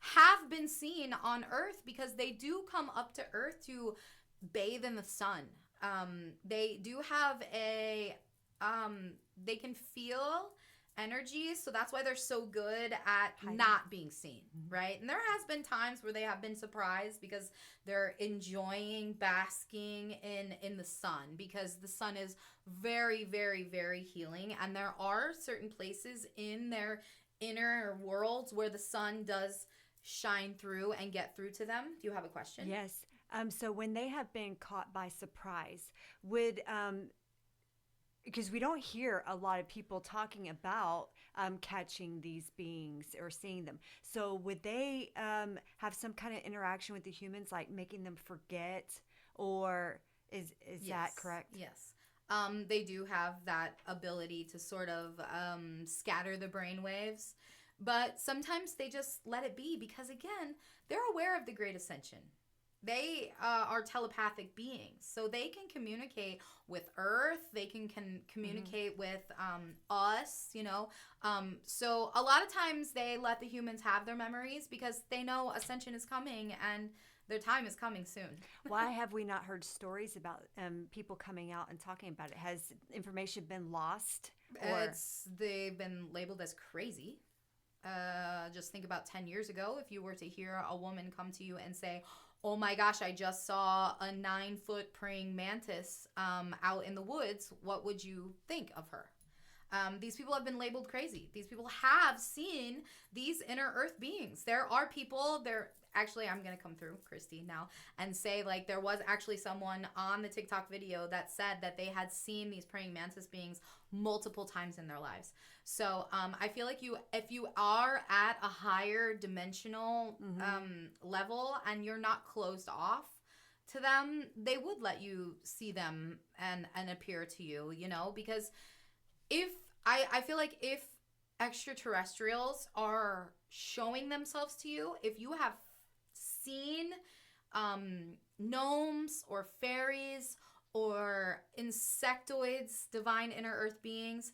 have been seen on Earth because they do come up to Earth to bathe in the sun. They do have they can feel energy, so that's why they're so good at not being seen, right? And there has been times where they have been surprised because they're enjoying basking in the sun, because the sun is very, very, very healing, and there are certain places in their inner worlds where the sun does shine through and get through to them. Do you have a question? Yes. So when they have been caught by surprise, would because we don't hear a lot of people talking about catching these beings or seeing them. So would they have some kind of interaction with the humans, like making them forget, or is that Yes. correct? Yes. They do have that ability to sort of scatter the brain waves, but sometimes they just let it be because, again, they're aware of the Great Ascension. They are telepathic beings, so they can communicate with Earth. They can communicate with us, you know. So a lot of times they let the humans have their memories because they know Ascension is coming and their time is coming soon. Why have we not heard stories about people coming out and talking about it? Has information been lost, or They've been labeled as crazy. Just think about 10 years ago, if you were to hear a woman come to you and say, "Oh my gosh, I just saw a 9-foot praying mantis out in the woods," what would you think of her? These people have been labeled crazy. These people have seen these inner earth beings. There are people there. Actually, I'm going to come through, Kristi, now and say, like, there was actually someone on the TikTok video that said that they had seen these praying mantis beings multiple times in their lives. So I feel like if you are at a higher dimensional level and you're not closed off to them, they would let you see them and appear to you, you know, because if I feel like if extraterrestrials are showing themselves to you, if you have seen gnomes or fairies or insectoids, divine inner earth beings,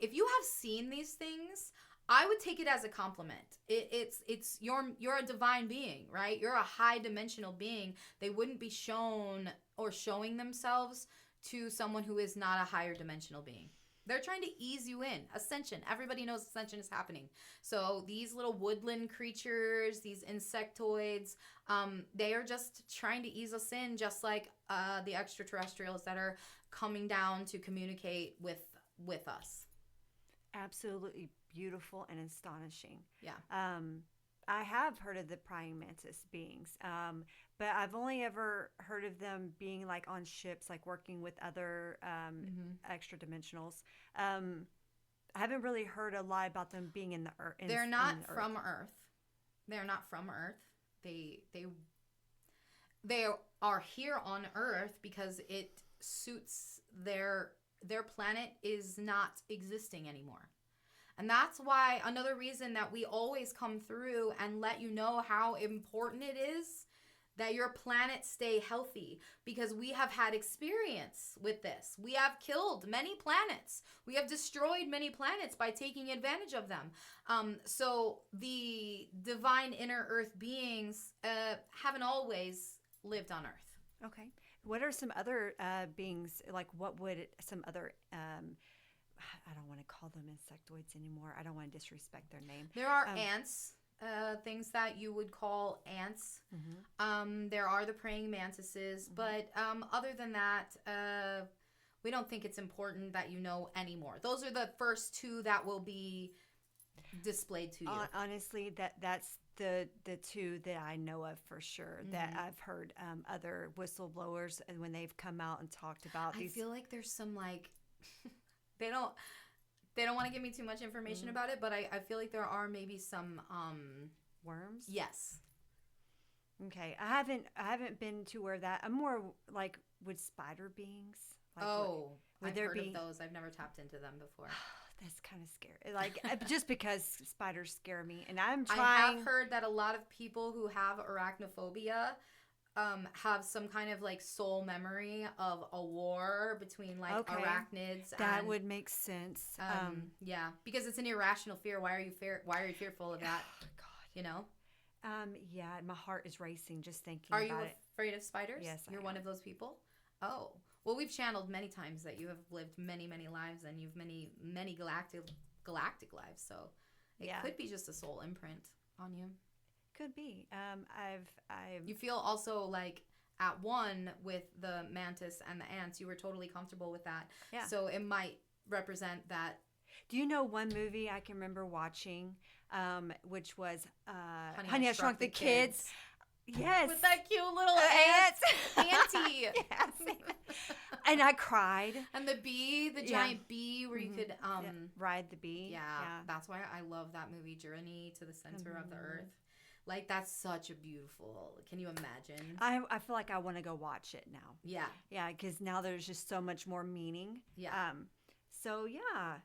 if you have seen these things, I would take it as a compliment. It's you're a divine being, right? You're a high dimensional being. They wouldn't be shown or showing themselves to someone who is not a higher dimensional being. They're trying to ease you in. Ascension. Everybody knows ascension is happening. So these little woodland creatures, these insectoids, they are just trying to ease us in, just like the extraterrestrials that are coming down to communicate with us. absolutely beautiful and astonishing? Yeah. I have heard of the praying mantis beings, but I've only ever heard of them being like on ships, like working with other Mm-hmm. extra dimensionals. I haven't really heard a lot about them being in the earth. They're In not the earth. from Earth. They're not from Earth. They are here on Earth because it suits their planet is not existing anymore. And that's why another reason that we always come through and let you know how important it is that your planet stay healthy, because we have had experience with this. We have killed many planets. We have destroyed many planets by taking advantage of them. So the divine inner earth beings haven't always lived on Earth. Okay. What are some other beings? Like, what would some other I don't want to call them insectoids anymore. I don't want to disrespect their name. There are ants, things that you would call ants. There are the praying mantises, but other than that, we don't think it's important that you know anymore. Those are the first two that will be displayed to you. Honestly, that's the two that I know of for sure. That I've heard other whistleblowers, and when they've come out and talked about I these. feel like there's some like they don't they don't want to give me too much information about it, but I feel like there are maybe some Worms. yes. Okay, I haven't been to where that. I'm more like with spider beings. Like Oh, would I've there heard of be? those. I've never tapped into them before. That's kind of scary. Like just because spiders scare me, and I'm I trying. have heard that a lot of people who have arachnophobia have some kind of like soul memory of a war between like Okay, arachnids that and would make sense. yeah, because it's an irrational fear. Why are you fearful of that? God. you know? Yeah, my heart is racing just thinking Are you about it. afraid of spiders? Yes, I You're am. one of those people? Oh. Well, we've channeled many times that you have lived many, many lives and you've many galactic lives. So it Yeah, could be just a soul imprint on you. could be. I've You feel also like at one with the mantis and the ants. You were totally comfortable with that. Yeah. So it might represent that. Do you know one movie I can remember watching, which was Honey, I Shrunk the Kids? Yes. With that cute little ants. auntie. Yes. And I cried. And the bee, the giant bee where you could Ride the bee. Yeah, that's why I love that movie, Journey to the Center of the Earth. Like, that's such a beautiful, can you imagine? I feel like I want to go watch it now. Yeah. Yeah, because now there's just so much more meaning. Yeah. So, yeah.